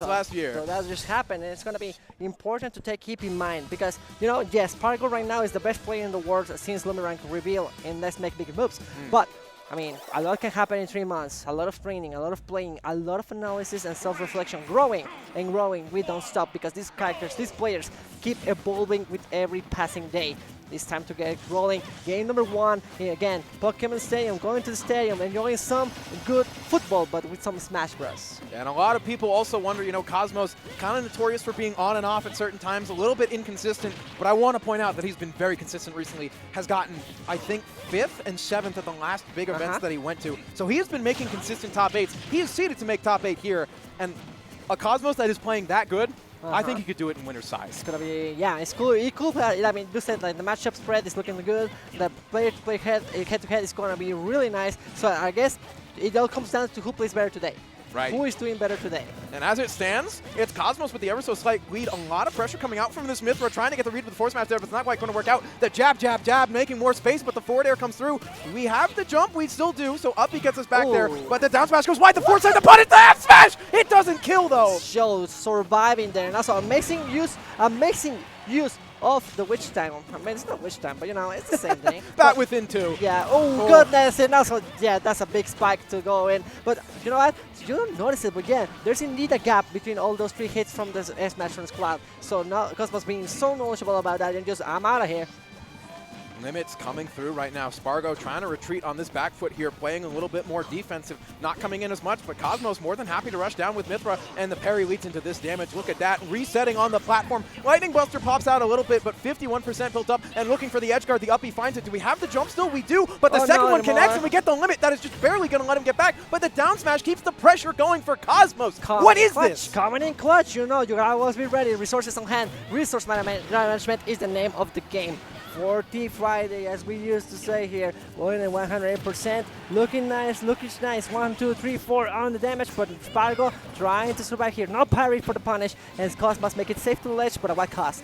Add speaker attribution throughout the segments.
Speaker 1: last year.
Speaker 2: So that just happened, and it's going to be important to keep in mind because, you know, yes, Spargo right now is the best player in the world since Lumirank reveal and Let's Make Big Moves. But, I mean, a lot can happen in 3 months. A lot of training, a lot of playing, a lot of analysis and self-reflection. Growing and growing, we don't stop because these characters, these players keep evolving with every passing day. It's time to get rolling. Game number 1, again, Pokemon Stadium, going to the stadium, enjoying some good football, but with some Smash Bros.
Speaker 1: And a lot of people also wonder, you know, Cosmos, kind of notorious for being on and off at certain times, a little bit inconsistent, but I want to point out that he's been very consistent recently, has gotten, I think, 5th and 7th at the last big events that he went to. So he has been making consistent top 8s. He is seeded to make top 8 here, and a Cosmos that is playing that good, I think he could do it in winner's size.
Speaker 2: It's gonna be, yeah, it's cool. It cool. I mean, you said like the matchup spread is looking good. The player-to-player head-to-head is gonna be really nice. So I guess it all comes down to who plays better today.
Speaker 1: Right.
Speaker 2: Who is doing better today?
Speaker 1: And as it stands, it's Cosmos with the ever so slight lead. A lot of pressure coming out from this Mythra, trying to get the read with the force match there, but it's not quite going to work out. The jab, jab, jab, making more space, but the forward air comes through. We have the jump, we still do, so Uppy gets us back there, but the down smash goes wide, the forward side, the punish, the F smash! It doesn't kill though!
Speaker 2: Shows surviving there, and also amazing use of the witch time. I mean, it's not witch time, but you know, it's the same thing.
Speaker 1: Bat within 2.
Speaker 2: Yeah, oh goodness, and also, yeah, that's a big spike to go in. But you know what? You don't notice it, but yeah, there's indeed a gap between all those 3 hits from the S-Match from Squad. So now Cosmos being so knowledgeable about that and just, I'm out of here.
Speaker 1: Limits coming through right now. Spargo trying to retreat on this back foot here, playing a little bit more defensive, not coming in as much, but Cosmos more than happy to rush down with Mythra, and the parry leads into this damage. Look at that, resetting on the platform. Lightning Buster pops out a little bit, but 51% built up, and looking for the edge guard. The Uppy finds it. Do we have the jump still? We do, but the second one connects, and we get the limit. That is just barely going to let him get back, but the down smash keeps the pressure going for Cosmos. What is this?
Speaker 2: Coming in clutch, you know, you gotta always be ready. Resources on hand. Resource management is the name of the game. 40 Friday, as we used to say here, going at 108%, looking nice, 1, 2, 3, 4 on the damage, but Spargo trying to survive here, no parry for the punish, and Cosmos make it safe to the ledge, but at what cost?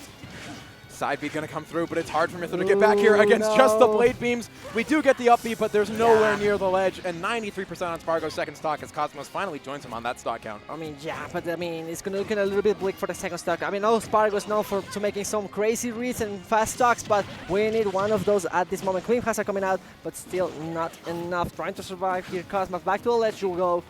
Speaker 1: Side B gonna come through, but it's hard for Mythra to get back here against just the blade beams. We do get the up B, but there's nowhere near the ledge, and 93% on Spargo's second stock as Cosmos finally joins him on that stock count.
Speaker 2: I mean, yeah, but I mean, it's gonna look a little bit bleak for the second stock. I mean, Spargo is known for making some crazy reads and fast stocks, but we need one of those at this moment. Climhazzard coming out, but still not enough. Trying to survive here. Cosmos back to the ledge you go.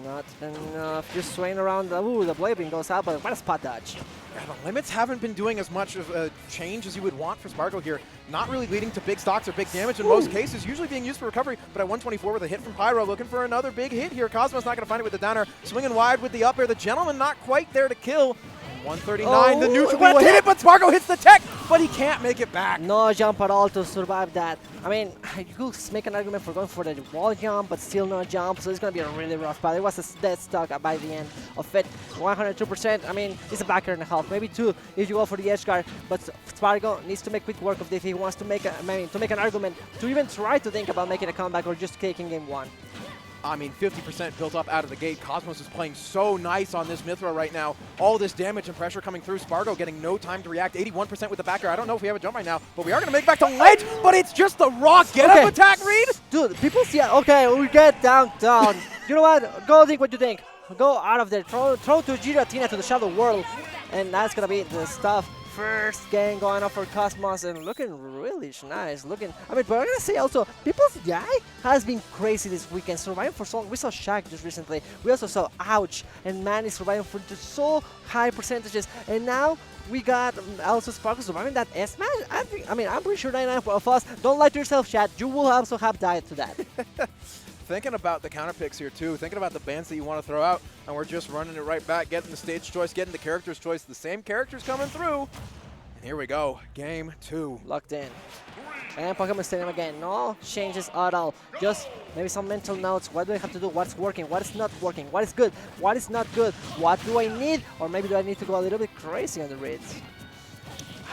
Speaker 2: Not enough. Just swaying around. Ooh, the blade beam goes out, but what a spot dodge.
Speaker 1: Yeah, the limits haven't been doing as much of a change as you would want for Spargo here. Not really leading to big stocks or big damage in most cases, usually being used for recovery, but at 124 with a hit from Pyra, looking for another big hit here. Cosmos not going to find it with the downer. Swinging wide with the up air. The gentleman not quite there to kill. 139, the neutral will hit it, but Spargo hits the tech, but he can't make it back.
Speaker 2: No jump at all to survive that. I mean, you could make an argument for going for the wall jump, but still no jump, so it's going to be a really rough battle. It was a dead stock by the end of it. 102%, I mean, it's a backer and a half, maybe 2 if you go for the edge guard, but Spargo needs to make quick work of this if he wants to make an argument, to even try to think about making a comeback or just taking game 1.
Speaker 1: I mean, 50% built up out of the gate. Cosmos is playing so nice on this Mythra right now. All this damage and pressure coming through. Spargo getting no time to react. 81% with the backer. I don't know if we have a jump right now, but we are going to make back to ledge, but it's just the raw get-up attack read.
Speaker 2: Dude, people see it. Okay, we get down. You know what? Go think what you think. Go out of there. Throw to Giratina to the Shadow World, and that's going to be the stuff. First game going up for Cosmos and looking really nice. I mean, but I'm gonna say also, people's eye has been crazy this weekend. Surviving for so long. We saw Shaq just recently. We also saw Ouch and Manny surviving for just so high percentages. And now we got also Spargo surviving that S-Match. I mean, I'm pretty sure 99% of us, don't lie to yourself, chat. You will also have died to that.
Speaker 1: Thinking about the counter picks here too, thinking about the bans that you want to throw out, and we're just running it right back, getting the stage choice, getting the character's choice, the same characters coming through. And here we go, game 2.
Speaker 2: Locked in. And Pokemon Stadium again, no changes at all. Just maybe some mental notes. What do I have to do? What's working? What is not working? What is good? What is not good? What do I need? Or maybe do I need to go a little bit crazy on the reads?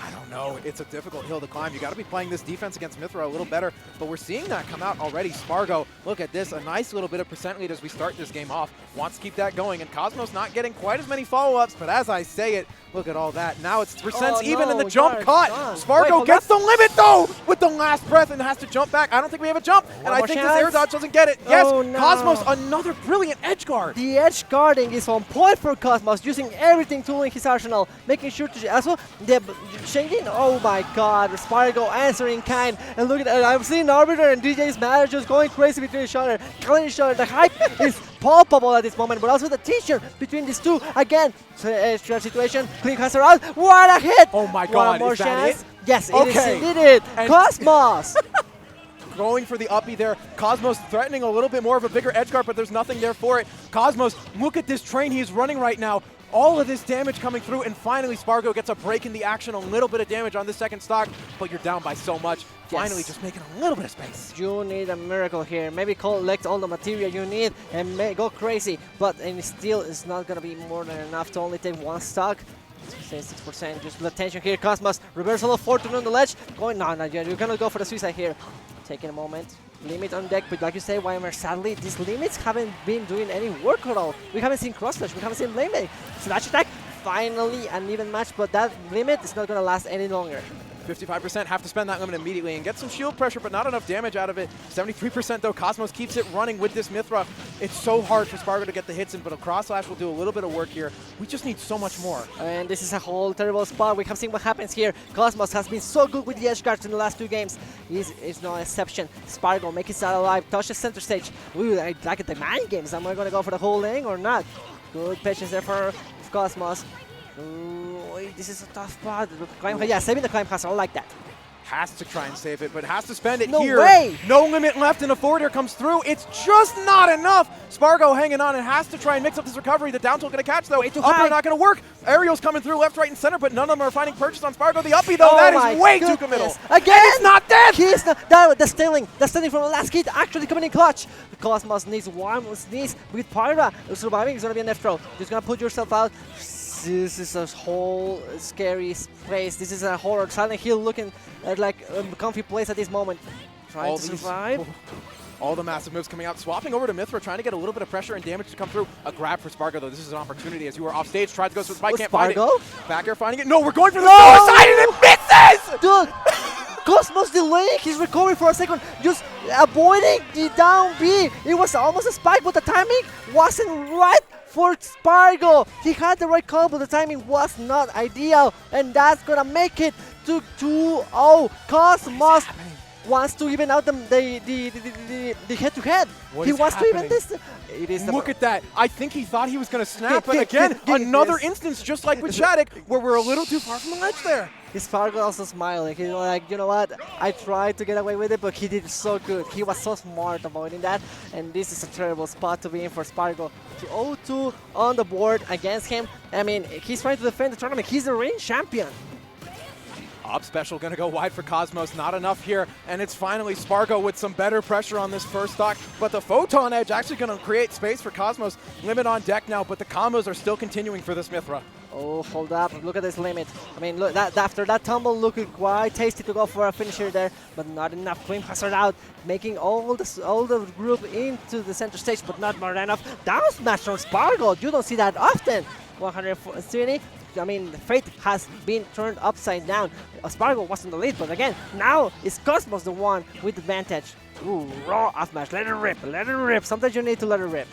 Speaker 1: I don't no, it's a difficult hill to climb. You got to be playing this defense against Mythra a little better, but we're seeing that come out already. Spargo, look at this, a nice little bit of percent lead as we start this game off. Wants to keep that going, and Cosmos not getting quite as many follow-ups, but as I say it, look at all that. Now it's percents even in the jump cut. Spargo gets the limit though with the last breath and has to jump back. I don't think we have a jump, and I think this air dodge doesn't get it. Yes, Cosmos, another brilliant edge guard.
Speaker 2: The edge guarding is on point for Cosmos, using everything tool in his arsenal, making sure to also the changing. Oh my God, Spargo answering kind, and look at that. I'm seeing Arbiter and DJ's matter just going crazy between each other, killing each other. The hype is palpable at this moment, but also the tension between these two. Again, situation. Climhazzard out. What a hit!
Speaker 1: Oh my God,
Speaker 2: more
Speaker 1: is that
Speaker 2: chance.
Speaker 1: it?
Speaker 2: Yes, it
Speaker 1: Okay.
Speaker 2: is indeed it.
Speaker 1: And
Speaker 2: Cosmos.
Speaker 1: Going for the uppie there. Cosmos threatening a little bit more of a bigger edge guard, but there's nothing there for it. Cosmos, look at this train he's running right now. All of this damage coming through, and finally Spargo gets a break in the action, a little bit of damage on this second stock, but you're down by so much. Finally just making a little bit of space.
Speaker 2: You need a miracle here. Maybe collect all the material you need and go crazy, but and still it's not going to be more than enough to only take one stock. Say 6%, just blood tension here. Cosmos, reversal of fortune on the ledge. Going, no, you're going to go for the suicide here. Taking a moment. Limit on deck, but like you say, YMR, sadly, these limits haven't been doing any work at all. We haven't seen cross slash, we haven't seen lane make. Slash attack, finally an even match, but that limit is not going to last any longer.
Speaker 1: 55%, have to spend that limit immediately and get some shield pressure, but not enough damage out of it. 73% though, Cosmos keeps it running with this Mythra. It's so hard for Spargo to get the hits in, but a cross slash will do a little bit of work here. We just need so much more.
Speaker 2: And this is a whole terrible spot. We have seen what happens here. Cosmos has been so good with the edge guards in the last 2 games. He's no exception. Spargo making it out alive, touches center stage. Ooh, I like the mind games. Am I going to go for the whole lane or not? Good patience there for Cosmos. Ooh, this is a tough spot. Yeah, saving the Climhazzard, I like that.
Speaker 1: Has to try and save it, but has to spend it
Speaker 2: No
Speaker 1: here.
Speaker 2: way.
Speaker 1: No limit left, and a forwarder comes through. It's just not enough. Spargo hanging on and has to try and mix up this recovery. The down tilt going to catch, though. Upper not going to work. Aerial's coming through left, right, and center, but none of them are finding purchase on Spargo. The uppie, though, that is way too committal.
Speaker 2: Again!
Speaker 1: And it's not dead!
Speaker 2: He's not, the stealing from the last hit actually coming in clutch. Cosmos needs one sneeze with Pyra. Surviving is going to be an F throw. Just going to put yourself out. This is a whole scary place. This is a horror. Silent Hill looking at like a comfy place at this moment. Trying to survive.
Speaker 1: All the massive moves coming out. Swapping over to Mythra, trying to get a little bit of pressure and damage to come through. A grab for Spargo, though. This is an opportunity as you were off stage. Tried to go for the spike, can't find it. Back air finding it. No, we're going for the suicide and it misses!
Speaker 2: Dude! Cosmos delaying, he's recovering for a second, just avoiding the down B. It was almost a spike, but the timing wasn't right for Spargo. He had the right call, but the timing was not ideal, and that's gonna make it to 2-0. Cosmos wants to even out the head-to-head. He wants to even this.
Speaker 1: Look at that. I think he thought he was going to snap, but again, another instance just like with Shattuck, where we're a little too far from the ledge there.
Speaker 2: Spargo also smiling. He's like, you know what? I tried to get away with it, but he did so good. He was so smart avoiding that, and this is a terrible spot to be in for Spargo. 0-2 on the board against him. I mean, he's trying to defend the tournament. He's the reigning champion.
Speaker 1: Up special going to go wide for Cosmos. Not enough here, and it's finally Spargo with some better pressure on this first stock, but the Photon Edge actually going to create space for Cosmos. Limit on deck now, but the combos are still continuing for this Mythra.
Speaker 2: Oh, hold up. Look at this limit. I mean, look, after that tumble, looking quite tasty to go for a finisher there, but not enough. Climhazzard out, making all the group into the center stage, but not more than enough. Down smash from Spargo. You don't see that often. 130. I mean, fate has been turned upside down. Spargo was in the lead, but again, now it's Cosmos the one with advantage. Ooh, raw off smash. Let it rip. Let it rip. Sometimes you need to let it rip.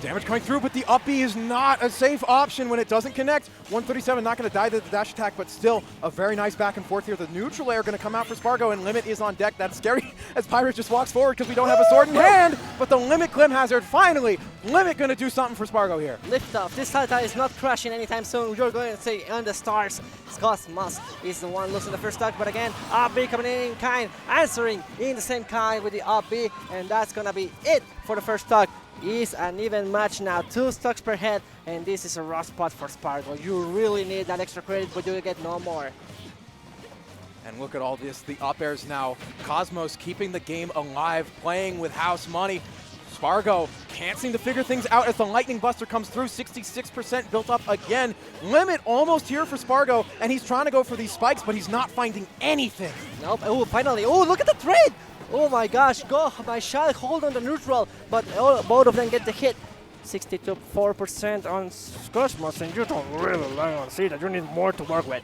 Speaker 1: Damage coming through, but the uppie is not a safe option when it doesn't connect. 137 not going to die to the dash attack, but still a very nice back and forth here. The neutral air going to come out for Spargo, and Limit is on deck. That's scary as Pyra just walks forward because we don't have a sword in hand, but the Limit Climhazzard, finally, Limit going to do something for Spargo here.
Speaker 2: Lift off. This Tata is not crashing anytime soon. You're going to say on the stars. Cosmos is the one losing the first stock, but again, up B coming in kind, answering in the same kind with the up B, and that's going to be it for the first stock. Is an even match now, 2 stocks per head, and this is a rough spot for Spargo. You really need that extra credit, but you get no more.
Speaker 1: And look at all this, the up airs now. Cosmos keeping the game alive, playing with house money. Spargo can't seem to figure things out as the Lightning Buster comes through. 66% built up again. Limit almost here for Spargo, and he's trying to go for these spikes, but he's not finding anything.
Speaker 2: Nope. Oh, finally. Oh, look at the trade. Oh my gosh. Go, my shot. Hold on the neutral, but both of them get the hit. 62.4% on Cosmos, and you don't really like to see that. You need more to work with.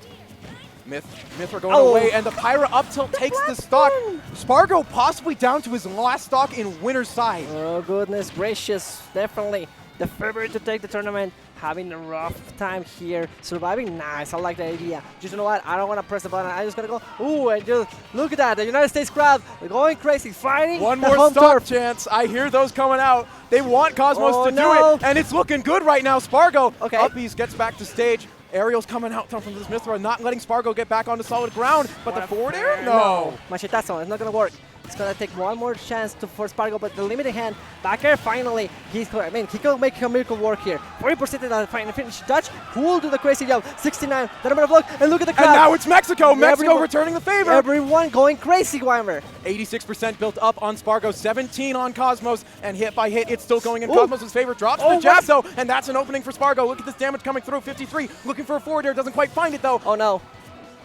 Speaker 1: Mythra going away, and the Pyra up tilt takes the stock. Spargo possibly down to his last stock in winner's side.
Speaker 2: Oh, goodness gracious. Definitely the favorite to take the tournament. Having a rough time here. Surviving, nice. I like the idea. Just you know what? I don't want to press the button. I just got to go. Ooh, and just look at that. The United States crowd going crazy. Fighting
Speaker 1: one
Speaker 2: the
Speaker 1: more
Speaker 2: home
Speaker 1: stop
Speaker 2: turf.
Speaker 1: chance. I hear those coming out. They want Cosmos to do it, and it's looking good right now. Spargo, Uppies gets back to stage. Ariel's coming out from this Mythra, not letting Spargo get back onto solid ground. But the forward air? No.
Speaker 2: Machetazo, it's not going to work. It's going to take one more chance for Spargo, but the limited hand, back air finally. He could make a miracle work here. 40% in the final finish touch. Who will do the crazy job? 69, the number of luck, and look at the crowd.
Speaker 1: And now it's Mexico. Mexico returning the favor.
Speaker 2: Everyone going crazy, Weimer.
Speaker 1: 86% built up on Spargo, 17 on Cosmos, and hit by hit, it's still going in Cosmos' favor. Drops the jab, though, and that's an opening for Spargo. Look at this damage coming through. 53, looking for a forward air, doesn't quite find it, though.
Speaker 2: Oh, no.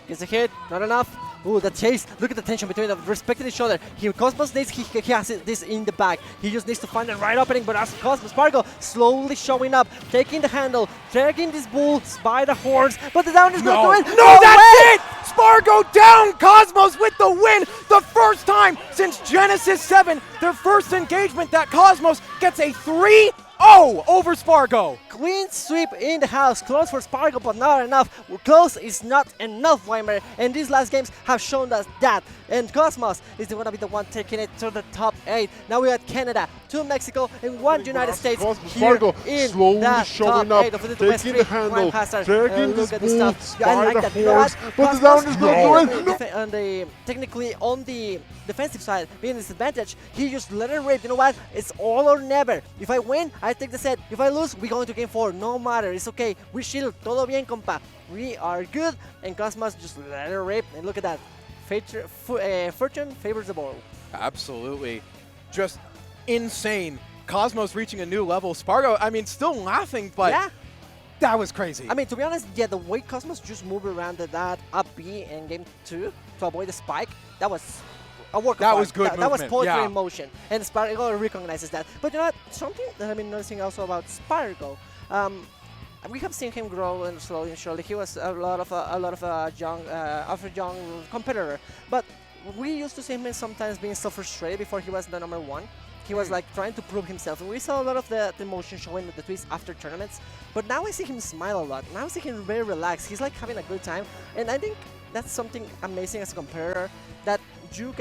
Speaker 2: Gets a hit, not enough. Ooh, the chase. Look at the tension between them, respecting each other. Cosmos needs, he has this in the bag. He just needs to find the right opening, but as Cosmos, Spargo slowly showing up, taking the handle, dragging these bulls by the horns, but the down is going to win.
Speaker 1: No, that's it! Spargo down! Cosmos with the win! The first time since Genesis 7, their first engagement that Cosmos gets a 3-0 over Spargo.
Speaker 2: Clean sweep in the house. Close for Spargo, but not enough. Close is not enough, Weimer. And these last games have shown us that. And Cosmos is going to be the one taking it to the top 8. Now we got Canada, 2 Mexico, and 1 United States here in
Speaker 3: slowly
Speaker 2: the
Speaker 3: showing
Speaker 2: top
Speaker 3: up,
Speaker 2: 8 of the
Speaker 3: taking the handle, dragging
Speaker 2: look
Speaker 3: this
Speaker 2: at this
Speaker 3: bull
Speaker 2: stuff. I
Speaker 3: by
Speaker 2: like
Speaker 3: the
Speaker 2: that. You know what?
Speaker 3: horns, but the down is not going.
Speaker 2: Technically on the defensive side, being disadvantage, he just let it rip. You know what? It's all or never. If I win, I take the set. If I lose, we go into game 4. No matter. It's okay. We shield. Todo bien, compa. We are good. And Cosmos just let it rip. And look at that. Fortune favors the ball.
Speaker 1: Absolutely. Just insane. Cosmos reaching a new level. Spargo, I mean, still laughing, but
Speaker 2: yeah.
Speaker 1: That was crazy.
Speaker 2: I mean, to be honest, yeah, the way Cosmos just moved around that up B in game 2 to avoid the spike, that was a work of art.
Speaker 1: Was good
Speaker 2: That was poetry
Speaker 1: yeah.
Speaker 2: in motion. And Spargo recognizes that. But you know what? Something that I've been noticing also about Spargo, we have seen him grow and slowly and surely. He was a lot of a young competitor, but we used to see him sometimes being so frustrated before he was the number 1. He was like trying to prove himself, and we saw a lot of the emotion showing the tweets after tournaments. But now I see him smile a lot. Now I see him very relaxed. He's like having a good time, and I think that's something amazing as a competitor, that you get